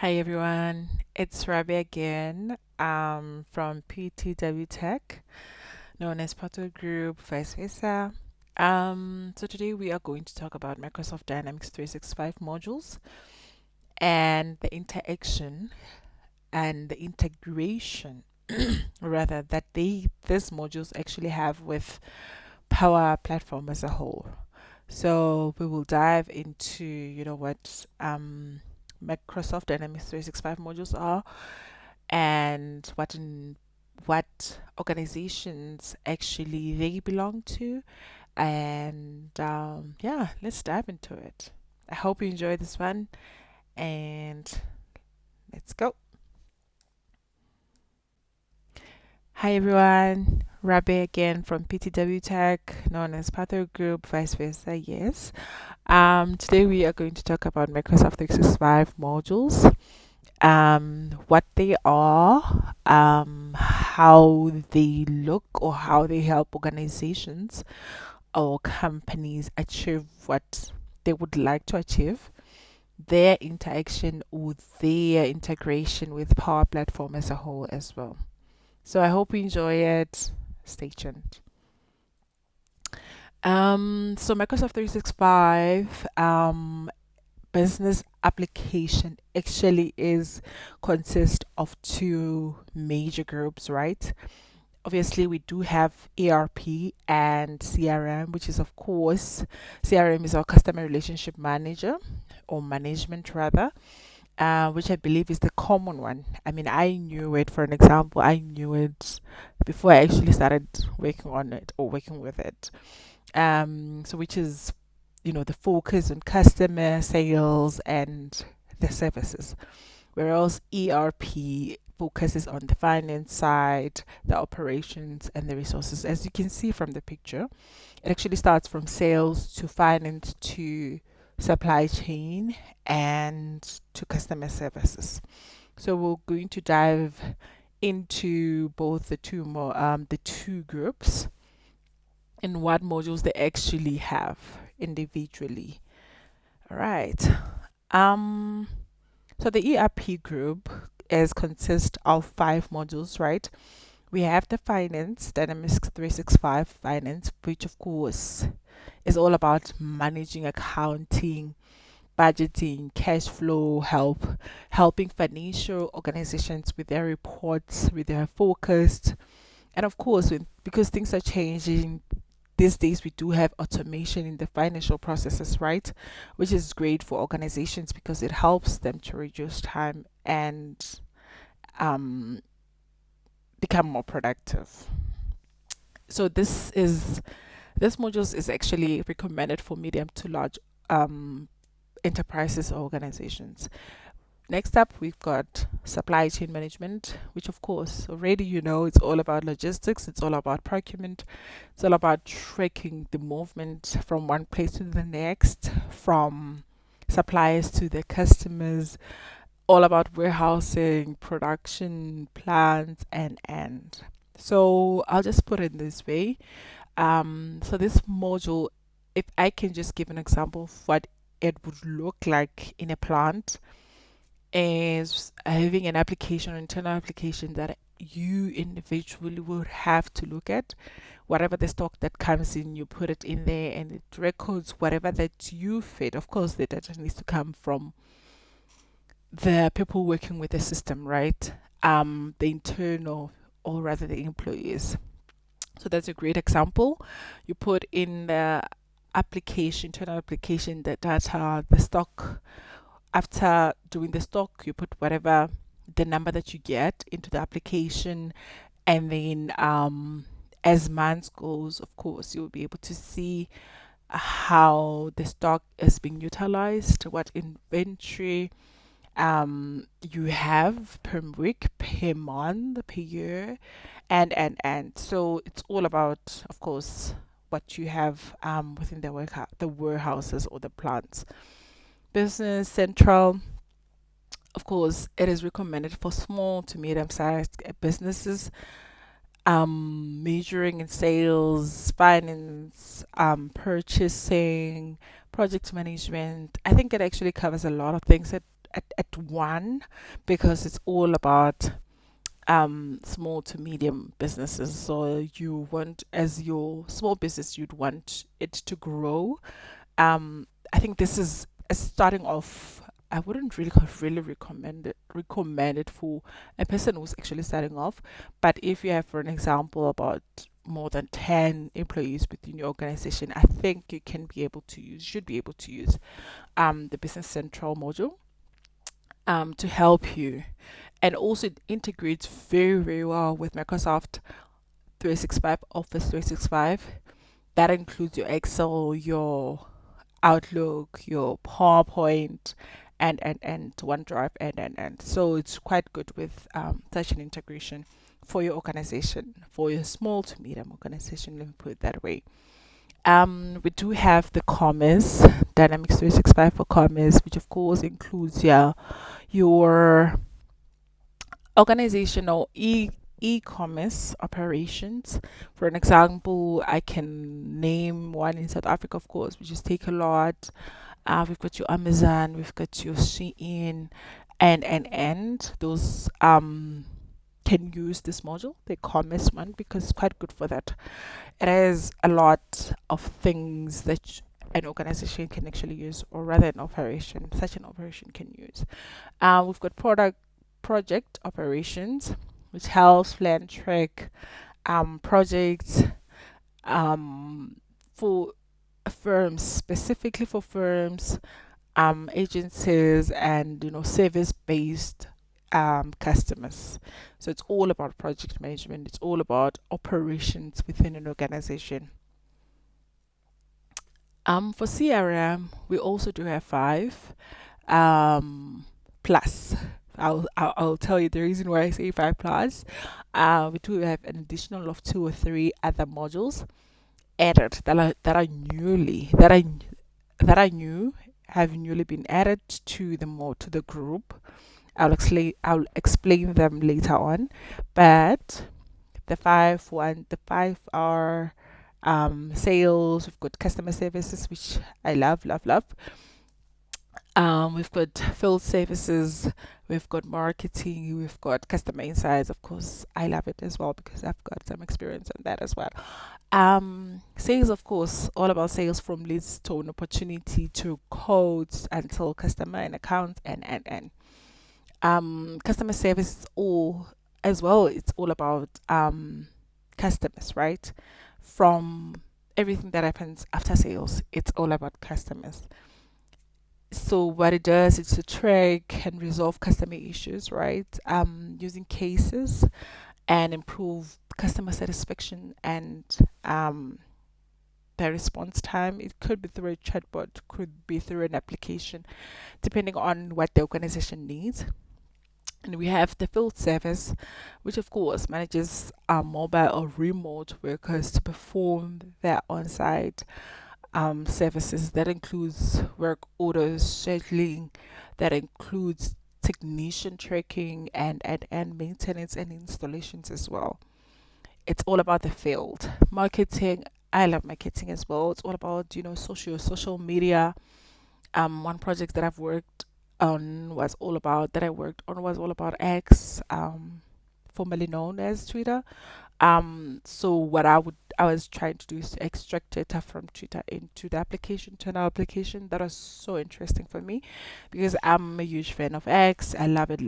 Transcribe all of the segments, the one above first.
Hi everyone, it's Rabi again from PTW Tech, known as Portal Group, vice versa. So today we are going to talk about Microsoft Dynamics 365 modules and the interaction and the integration rather that these modules actually have with Power Platform as a whole. So we will dive into what Microsoft Dynamics 365 modules are and what organizations actually they belong to. And yeah, let's dive into it. I hope you enjoy this one and let's go. Hi everyone, Rabe again from PTW Tech, known as Pather Group, vice versa. Yes. Today we are going to talk about Microsoft 365 modules, what they are, how they look, or how they help organizations or companies achieve what they would like to achieve, their interaction or their integration with Power Platform as a whole as well. So I hope you enjoy it. Stay tuned. So Microsoft 365 business application actually is consist of two major groups, right? Obviously, we do have ERP and CRM, which is, of course, CRM is our customer relationship manager or management rather, which I believe is the common one. I mean, I knew it, for an example, I knew it before I actually started working on it or working with it. So which is, the focus on customer sales and the services, whereas ERP focuses on the finance side, the operations, and the resources. As you can see from the picture, it actually starts from sales to finance to supply chain and to customer services. So we're going to dive into both the two groups and what modules they actually have individually. All right. Um, so the ERP group is consist of five modules, right? We have the finance, Dynamics 365 finance, which of course is all about managing accounting, budgeting, cash flow, helping financial organizations with their reports, with their forecast. And of course, because things are changing these days, we do have automation in the financial processes, right? Which is great for organizations because it helps them to reduce time and um, become more productive. So this modules is actually recommended for medium to large um, enterprises or organizations. Next up, we've got supply chain management, which of course already it's all about logistics, it's all about procurement, it's all about tracking the movement from one place to the next, from suppliers to the customers, all about warehousing, production, plants, and. So I'll just put it this way. So this module, if I can just give an example of what it would look like in a plant, is having an application, internal application that you individually would have to look at. Whatever the stock that comes in, you put it in there and it records whatever that you feed. Of course, the data needs to come from the people working with the system, right? The internal or rather the employees. So that's a great example. You put in the application, internal application, the data, the stock. After doing the stock, you put whatever the number that you get into the application, and then as months goes, of course, you'll be able to see how the stock is being utilized, what inventory you have per week, per month, per year, and so it's all about, of course, what you have within the warehouses or the plants. Business Central, of course, it is recommended for small to medium-sized businesses, majoring in sales, finance, purchasing, project management. I think it actually covers a lot of things. at one, because it's all about small to medium businesses. So you want, as your small business, you'd want it to grow. I think this is starting off. I wouldn't really recommend it for a person who's actually starting off. But if you have, for an example, about more than 10 employees within your organization, I think you can be able to use should be able to use the Business Central module to help you. And also it integrates very well with Microsoft 365, Office 365. That includes your Excel, your Outlook, your PowerPoint, and OneDrive, and. So it's quite good with such an integration for your organization, for your small to medium organization, let me put it that way. We do have the commerce, Dynamics 365 for commerce, which of course includes, yeah, your organizational e-commerce operations. For an example, I can name one in South Africa, of course, which is Takealot. We've got your Amazon, we've got your Shein, and those can use this module, the commerce one, because it's quite good for that. It has a lot of things that an organization can actually use, or rather an operation, such an operation can use. We've got project operations, which helps plan, track projects for firms, specifically for firms, agencies, and service based customers. So it's all about project management. It's all about operations within an organization. For CRM, we also do have five plus. I'll tell you the reason why I say five plus. We do have an additional of two or three other modules added that I knew have newly been added to the group. I'll explain them later on, but the five are sales. We've got customer services, which I love. We've got field services, we've got marketing, we've got customer insights. Of course, I love it as well because I've got some experience on that as well. Sales, of course, all about sales, from leads to an opportunity to quotes until customer and account, and customer service is all as well. It's all about customers, right? From everything that happens after sales, it's all about customers. So what it does is to track and resolve customer issues, right? Using cases and improve customer satisfaction and the response time. It could be through a chatbot, could be through an application, depending on what the organization needs. And we have the field service, which of course manages mobile or remote workers to perform their on-site services. That includes work orders, scheduling, that includes technician tracking, and maintenance and installations as well. It's all about the field. Marketing, I love marketing as well. It's all about, social media. One project that I worked on was all about X, formerly known as Twitter. So what I was trying to do is to extract data from Twitter into the application, to an application that was so interesting for me, because I'm a huge fan of X. I love it.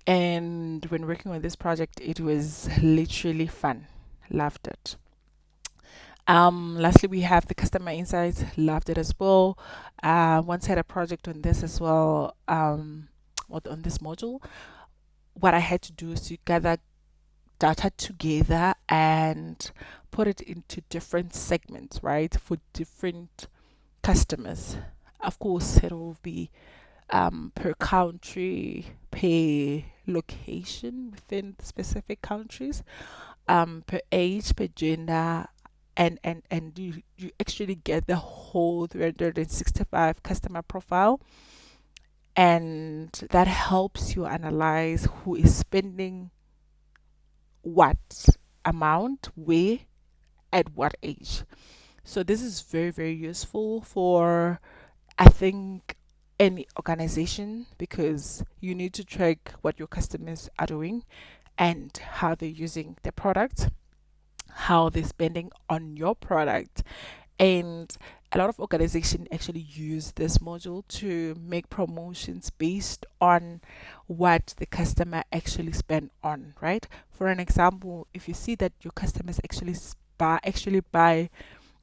And when working on this project, it was literally fun. Loved it. Lastly, we have the customer insights. Loved it as well. Once I had a project on this as well, on this module, what I had to do is to gather data together and put it into different segments, right, for different customers. Of course, it will be per country, per location within specific countries, per age, per gender, and you actually get the whole 365 customer profile, and that helps you analyze who is spending what amount, where, at what age. So this is very, very useful for, I think, any organization, because you need to track what your customers are doing and how they're using the product, how they're spending on your product. And a lot of organizations actually use this module to make promotions based on what the customer actually spent on, right? For an example, if you see that your customers actually buy,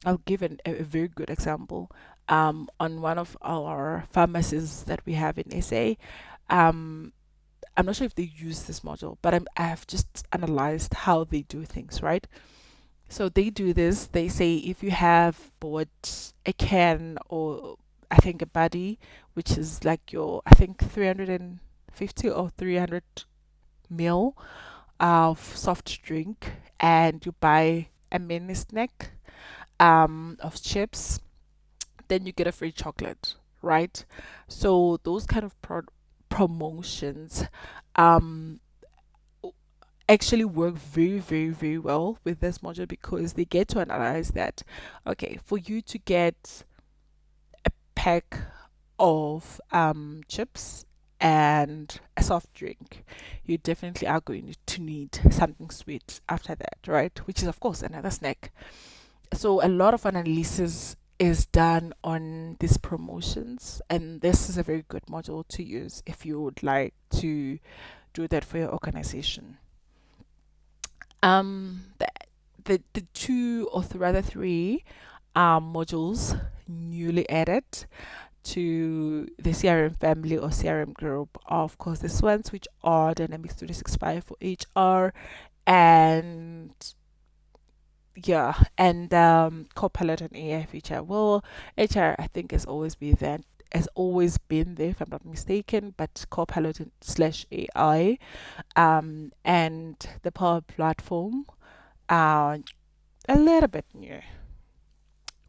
I'll give a very good example. On one of our pharmacies that we have in SA, um, I'm not sure if they use this module, but I have just analyzed how they do things, right? So they do this. They say if you have bought a can, or I think a buddy, which is like your, I think 350 or 300 mil of soft drink, and you buy a mini snack of chips, then you get a free chocolate, right? So those kind of promotions um actually work very, very, very well with this module, because they get to analyze that, okay, for you to get a pack of chips and a soft drink, you definitely are going to need something sweet after that, right? Which is, of course, another snack. So a lot of analysis is done on these promotions, and this is a very good module to use if you would like to do that for your organization. The two, or rather three, modules newly added to the CRM family or CRM group. Of course, this ones which are Dynamics 365 for HR, and yeah, and Copilot and AI feature. Well, HR I think has always been there, if I'm not mistaken, but Copilot slash AI, and the Power Platform, uh, a little bit new.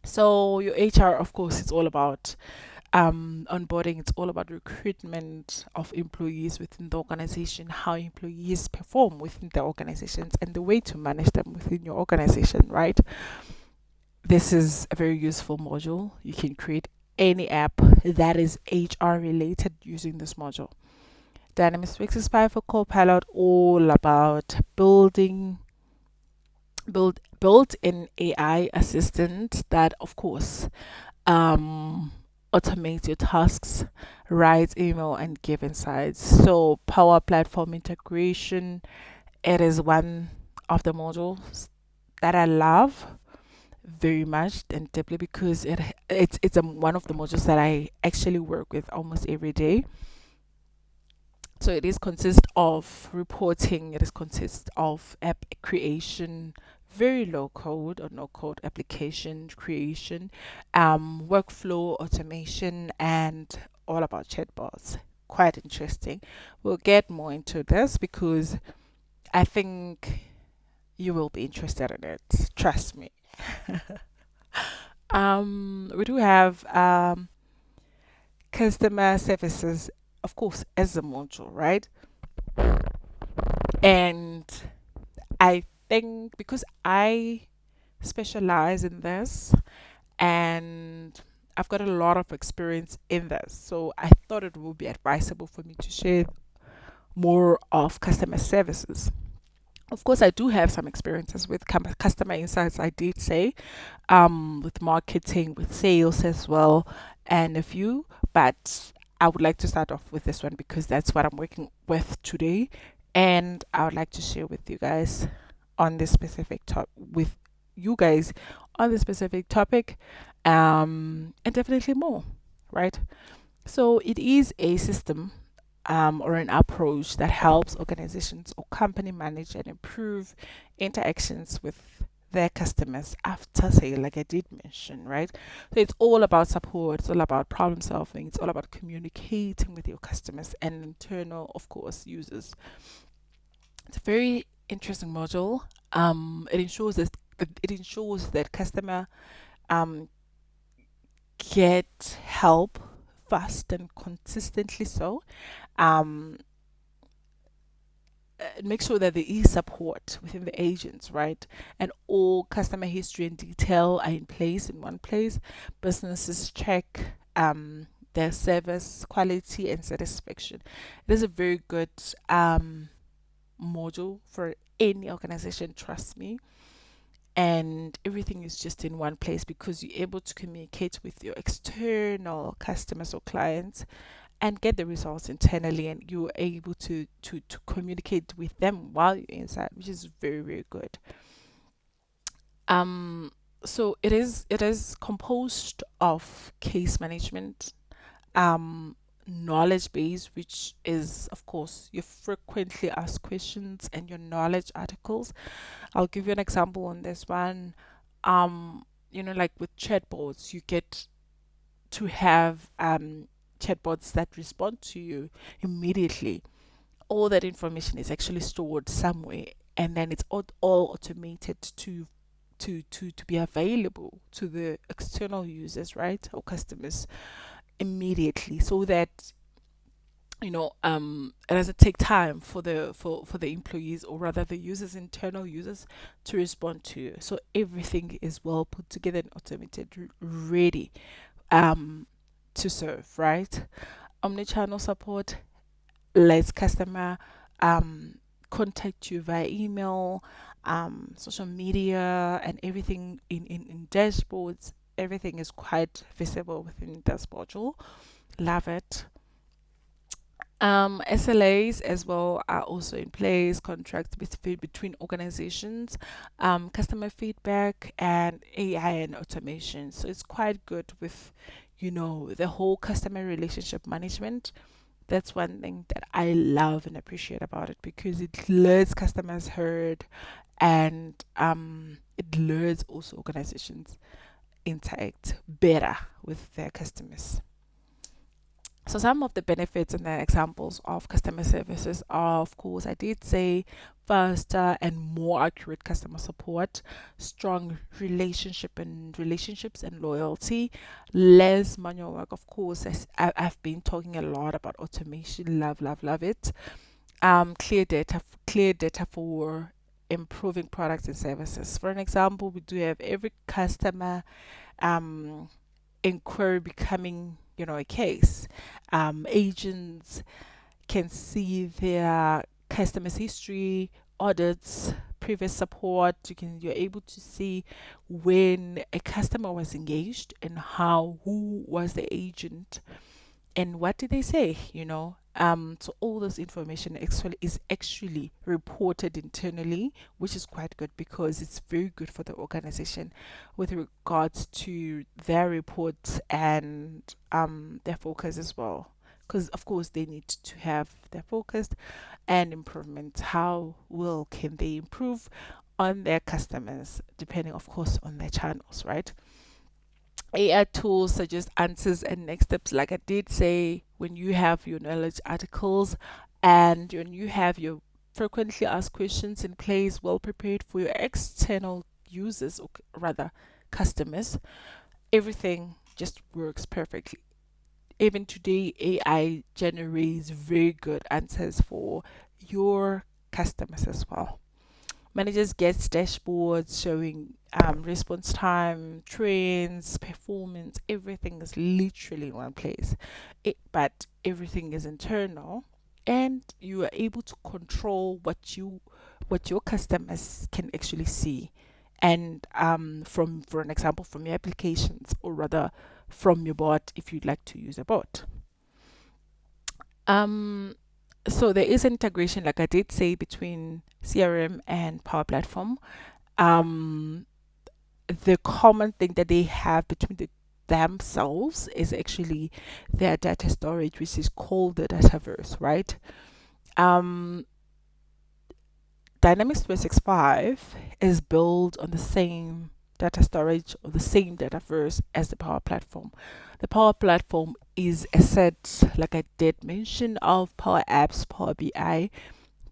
So your HR, of course, it's all about onboarding. It's all about recruitment of employees within the organization, how employees perform within the organizations, and the way to manage them within your organization, right? This is a very useful module. You can create any app that is HR related using this module. Dynamics 365 for Copilot, all about built in AI assistant that, of course, um, automate your tasks, write email, and give insights. So, Power Platform integration, it is one of the modules that I love very much and deeply, because it's one of the modules that I actually work with almost every day. So it is consist of reporting, it is consist of app creation, very low code or no code application creation, workflow automation, and all about chatbots. Quite interesting. We'll get more into this, because I think you will be interested in it. Trust me. We do have customer services, of course, as a module, right? And I think because I specialize in this, and I've got a lot of experience in this, so I thought it would be advisable for me to share more of customer services. Of course, I do have some experiences with customer insights, I did say, with marketing, with sales as well, and a few, but I would like to start off with this one, because that's what I'm working with today, and I would like to share with you guys on this specific top with you guys on this specific topic, and definitely more, right? So it is a system, or an approach that helps organizations or company manage and improve interactions with their customers after sale, like I did mention, right? So it's all about support, it's all about problem solving, it's all about communicating with your customers and internal, of course, users. It's a very interesting module. It ensures that customer um get help fast and consistently. So um make sure that there is support within the agents, right? And all customer history and detail are in place in one place. Businesses check their service quality and satisfaction. It is a very good um, module for any organization, trust me. And everything is just in one place because you're able to communicate with your external customers or clients and get the results internally, and you're able to communicate with them while you're inside, which is very, very good. um so it is composed of case management, um knowledge base, which is of course your frequently asked questions and your knowledge articles. I'll give you an example on this one. Like with chatbots, you get to have chatbots that respond to you immediately. All that information is actually stored somewhere, and then it's all automated to be available to the external users, right, or customers immediately, so that it doesn't take time for the employees, or rather the users, internal users, to respond to you. So everything is well put together and automated, ready um to serve, right? Omnichannel support lets customer um contact you via email, social media, and everything in dashboards. Everything is quite visible within this module. Love it. SLAs as well are also in place, contracts between organizations, customer feedback, and AI and automation. So it's quite good with, the whole customer relationship management. That's one thing that I love and appreciate about it, because it lets customers heard, and it lets also organizations interact better with their customers. So some of the benefits and the examples of customer services are, of course, I did say faster and more accurate customer support, strong relationships and loyalty, less manual work. Of course, as I've been talking a lot about automation. Love, love, love it. Clear data for improving products and services. For an example, we do have every customer um inquiry becoming, a case. Agents can see their customers' history, audits, previous support. You're able to see when a customer was engaged, and who was the agent, and what did they say. So all this information is actually reported internally, which is quite good, because it's very good for the organization with regards to their reports and their focus as well, because of course they need to have their focus and improvement. How will can they improve on their customers, depending of course on their channels, right? AI tools suggest answers and next steps. Like I did say, when you have your knowledge articles and when you have your frequently asked questions in place, well prepared for your external users, or rather customers, everything just works perfectly. Even today, AI generates very good answers for your customers as well. Managers get dashboards showing response time, trends, performance. Everything is literally in one place. But everything is internal, and you are able to control what your customers can actually see. And from for an example, from your applications, or rather from your bot, if you'd like to use a bot. Um, so there is integration, like I did say, between CRM and Power Platform. Um, the common thing that they have between themselves is actually their data storage, which is called the Dataverse, right? Um, Dynamics 365 is built on the same data storage or the same Dataverse as the Power Platform. The Power Platform is a set, like I did mention, of Power Apps, Power BI,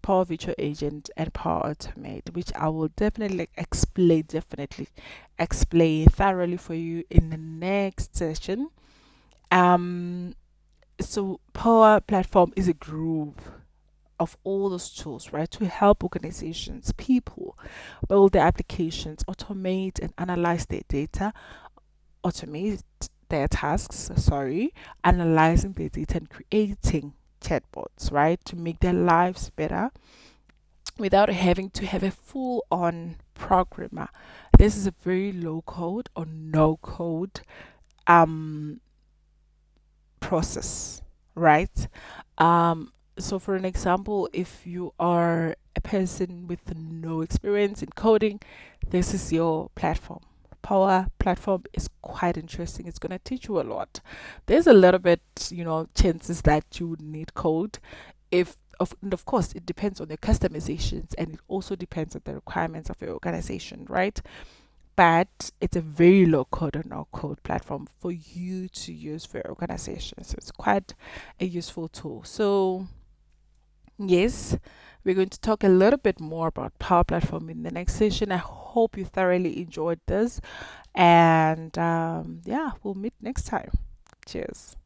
Power Virtual Agent, and Power Automate, which I will definitely explain thoroughly for you in the next session. Um, so Power Platform is a group of all those tools, right, to help organizations, people build their applications, automate and analyze their data, automate their tasks, sorry, analyzing their data and creating chatbots, right, to make their lives better without having to have a full on programmer. This is a very low code or no code um process, right? So for an example, if you are a person with no experience in coding, this is your platform. Power Platform is quite interesting. It's going to teach you a lot. There's a little bit, chances that you would need code. If and of course, it depends on your customizations and it also depends on the requirements of your organization, right? But it's a very low code or no code platform for you to use for your organization. So it's quite a useful tool. So, yes, we're going to talk a little bit more about Power Platform in the next session. I hope you thoroughly enjoyed this. And yeah, we'll meet next time. Cheers.